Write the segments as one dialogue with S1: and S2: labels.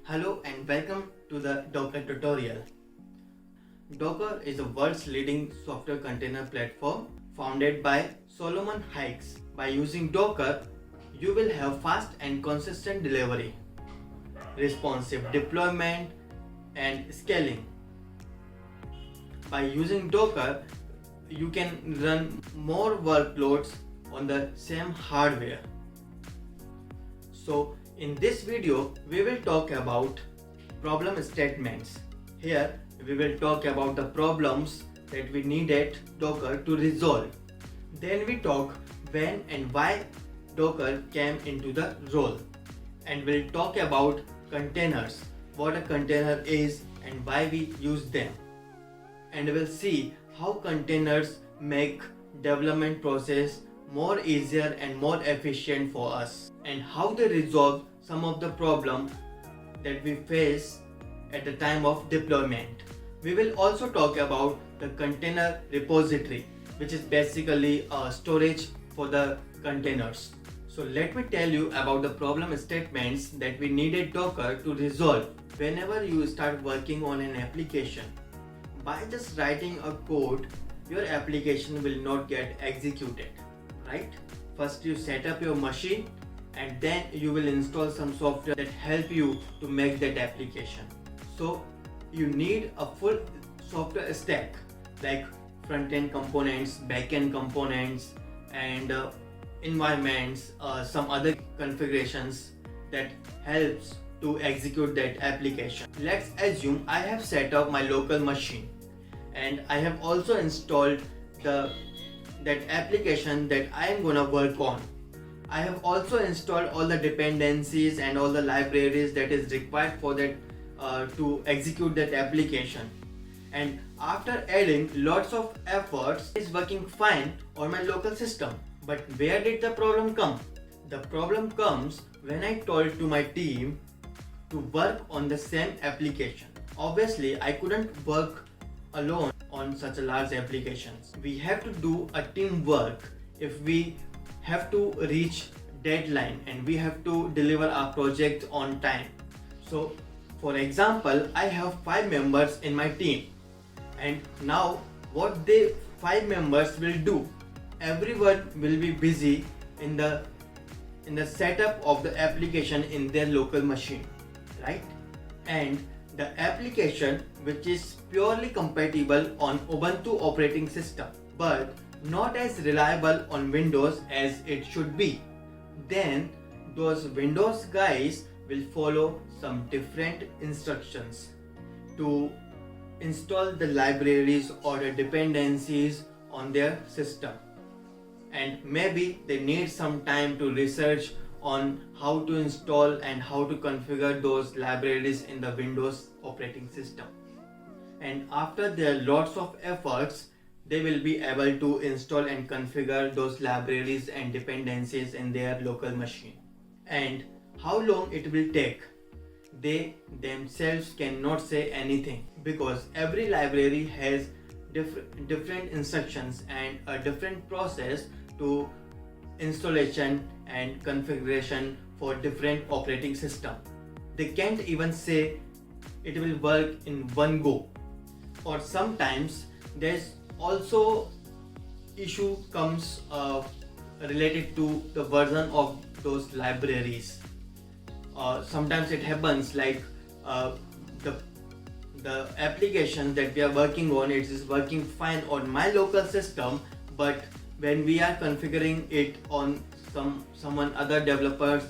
S1: Hello and welcome to the Docker tutorial. Docker is the world's leading software container platform founded by Solomon Hykes. By using Docker, you will have fast and consistent delivery, responsive deployment, and scaling. By using Docker, you can run more workloads on the same hardware. So in this video, we will talk about problem statements. Here, we will talk about the problems that we needed Docker to resolve. Then we talk when and why Docker came into the role. And we'll talk about containers, what a container is and why we use them. And we'll see how containers make development process more easier and more efficient for us, and how they resolve some of the problem that we face at the time of deployment. We will also talk about the container repository, which is basically a storage for the containers. So let me tell you about the problem statements that we needed Docker to resolve whenever you start working on an application. By just writing a code, your application will not get executed, right? First you set up your machine and then you will install some software that help you to make that application. So you need a full software stack like front-end components, back-end components, and environments, some other configurations that helps to execute that application. Let's assume I have set up my local machine and I have also installed that application that I am gonna work on. I have also installed all the dependencies and all the libraries that is required for that to execute that application. And after adding lots of efforts, it's working fine on my local system. But where did the problem come? The problem comes when I told to my team to work on the same application. Obviously, I couldn't work alone on such a large applications. We have to do a teamwork if we have to reach deadline and we have to deliver our project on time. So for example, I have 5 members in my team, and now what the 5 members will do, everyone will be busy in the setup of the application in their local machine, right? And the application which is purely compatible on Ubuntu operating system but not as reliable on Windows as it should be, then those Windows guys will follow some different instructions to install the libraries or the dependencies on their system, and maybe they need some time to research on how to install and how to configure those libraries in the Windows operating system. And after their lots of efforts, they will be able to install and configure those libraries and dependencies in their local machine. And how long it will take, they themselves cannot say anything, because every library has different instructions and a different process to installation and configuration for different operating system. They can't even say it will work in one go. Or sometimes there's also issue comes related to the version of those libraries. Sometimes it happens like the application that we are working on, it is working fine on my local system, but when we are configuring it on some other developer's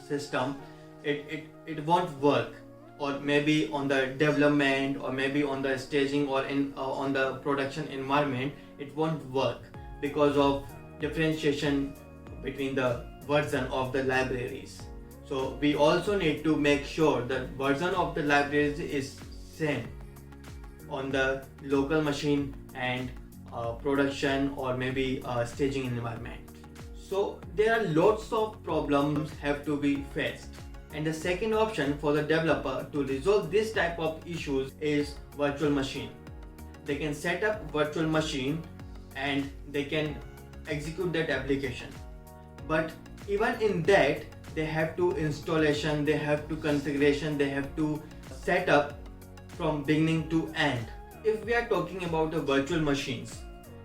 S1: system, it won't work, or maybe on the development, or maybe on the staging, or on the production environment, it won't work because of differentiation between the version of the libraries. So we also need to make sure that version of the libraries is same on the local machine and production or maybe staging environment. So there are lots of problems have to be faced. And the second option for the developer to resolve this type of issues is virtual machine. They can set up virtual machine and they can execute that application. But even in that, they have to installation, they have to configuration, they have to set up from beginning to end. If we are talking about the virtual machines,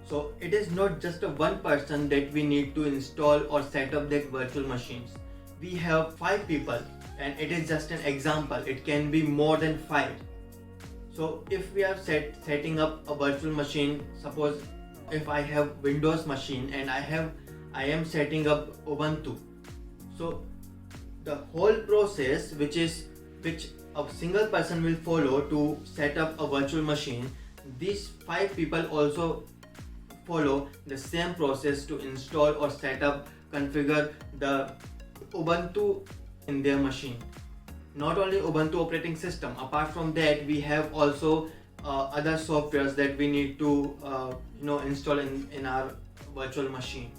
S1: so it is not just a one person that we need to install or set up that virtual machines. We have 5 people, and it is just an example. It can be more than 5. So if we are setting up a virtual machine, suppose if I have Windows machine and I am setting up Ubuntu. So the whole process which a single person will follow to set up a virtual machine, these 5 people also follow the same process to install or set up, configure the Ubuntu in their machine. Not only Ubuntu operating system, apart from that we have also other softwares that we need to install in our virtual machine.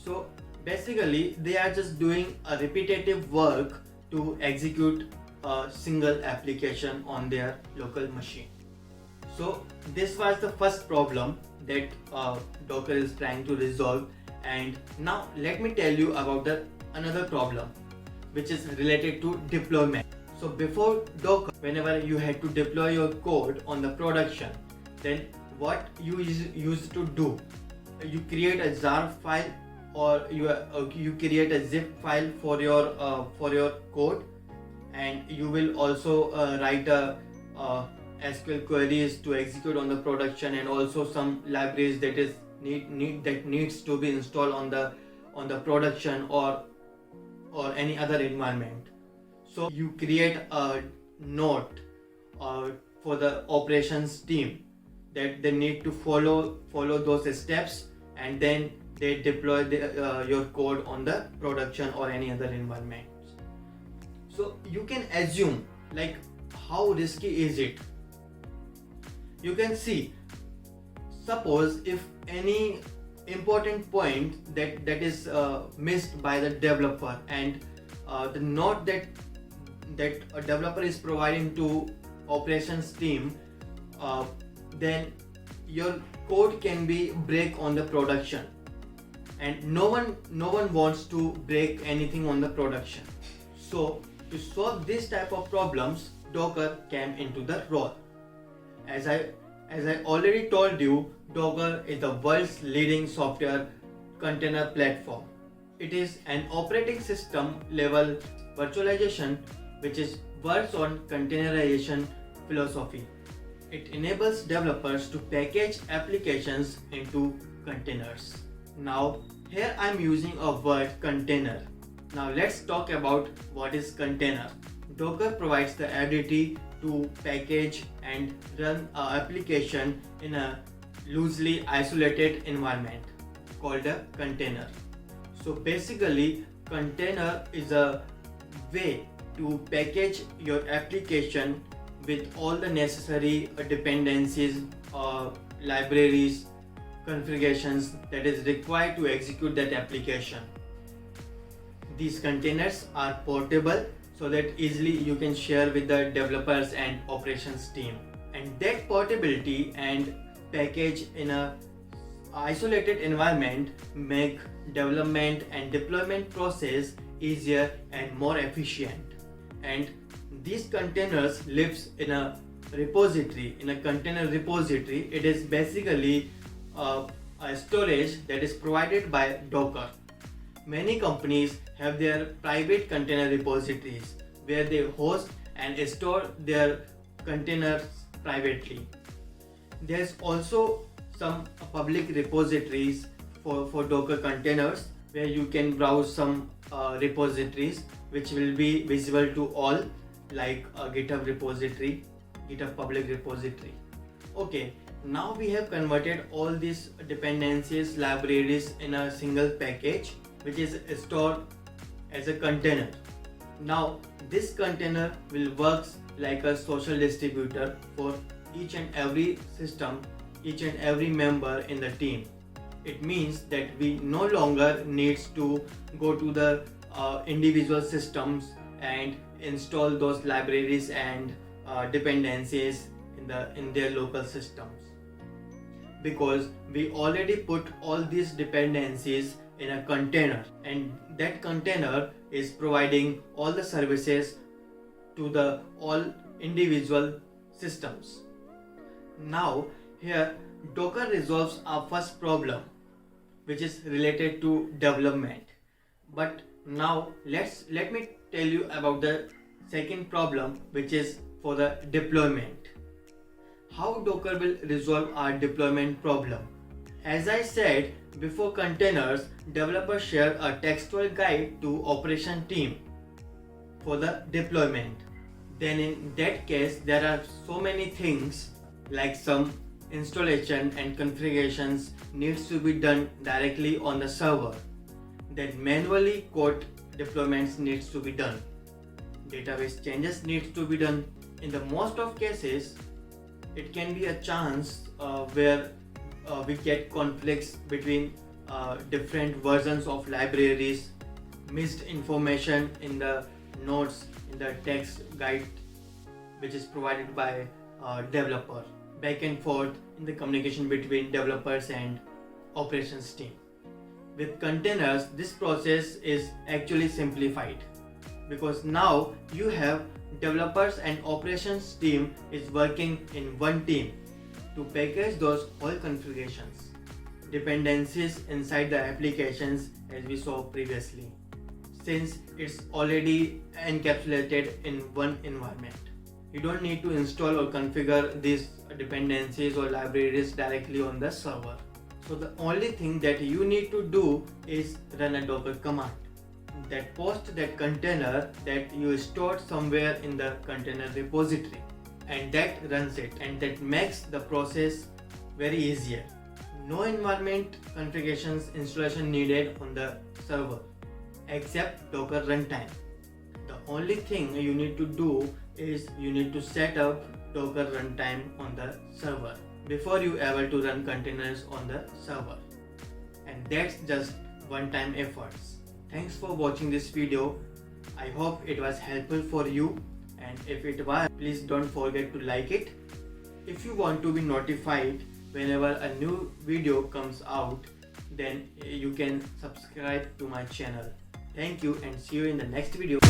S1: So basically they are just doing a repetitive work to execute a single application on their local machine. So this was the first problem that Docker is trying to resolve, and now let me tell you about another problem which is related to deployment. So before Docker, whenever you had to deploy your code on the production, then what you used to do, you create a jar file or you create a zip file for your code, and you will also write a SQL queries to execute on the production, and also some libraries that needs to be installed on the production or any other environment. So you create a note for the operations team that they need to follow those steps, and then they deploy your code on the production or any other environment. So you can assume like how risky is it. You can see, suppose if any important point that is missed by the developer, and the note that a developer is providing to operations team, then your code can be break on the production, and no one wants to break anything on the production. So to solve this type of problems, Docker came into the role. As I already told you, Docker is the world's leading software container platform. It is an operating system level virtualization which works on containerization philosophy. It enables developers to package applications into containers. Now here I am using a word container. Now let's talk about what is container. Docker provides the ability to package and run an application in a loosely isolated environment called a container. So basically, container is a way to package your application with all the necessary dependencies, libraries, configurations that is required to execute that application. These containers are portable, so that easily you can share with the developers and operations team, and that portability and package in a isolated environment make development and deployment process easier and more efficient. And these containers lives in a repository, in a container repository. It is basically a storage that is provided by Docker. Many companies have their private container repositories where they host and store their containers privately. There's also some public repositories for Docker containers where you can browse some repositories which will be visible to all, like a GitHub repository, GitHub public repository. Okay, now we have converted all these dependencies, libraries in a single package which is stored as a container. Now this container will work like a social distributor for each and every system, each and every member in the team. It means that we no longer needs to go to the individual systems and install those libraries and dependencies in their local systems, because we already put all these dependencies in a container, and that container is providing all the services to the all individual systems. Now here Docker resolves our first problem, which is related to development. But now let me tell you about the second problem, which is for the deployment. How Docker will resolve our deployment problem? As I said, before containers, developers share a textual guide to operation team for the deployment. Then in that case, there are so many things like some installation and configurations needs to be done directly on the server. Then manually code deployments needs to be done. Database changes needs to be done. In the most of cases, it can be a chance where we get conflicts between different versions of libraries, missed information in the notes in the text guide which is provided by developer, back and forth in the communication between developers and operations team. With containers, this process is actually simplified because now you have developers and operations team is working in one team to package those whole configurations, dependencies inside the applications as we saw previously, since it's already encapsulated in one environment. You don't need to install or configure these dependencies or libraries directly on the server. So the only thing that you need to do is run a Docker command that posts that container that you stored somewhere in the container repository, and that runs it, and that makes the process very easier. No environment configurations installation needed on the server except Docker runtime. The only thing you need to do is you need to set up Docker runtime on the server before you ever to run containers on the server, and that's just one-time efforts. Thanks for watching this video. I hope it was helpful for you, and if it was, please don't forget to like it. If you want to be notified whenever a new video comes out, then you can subscribe to my channel. Thank you and see you in the next video.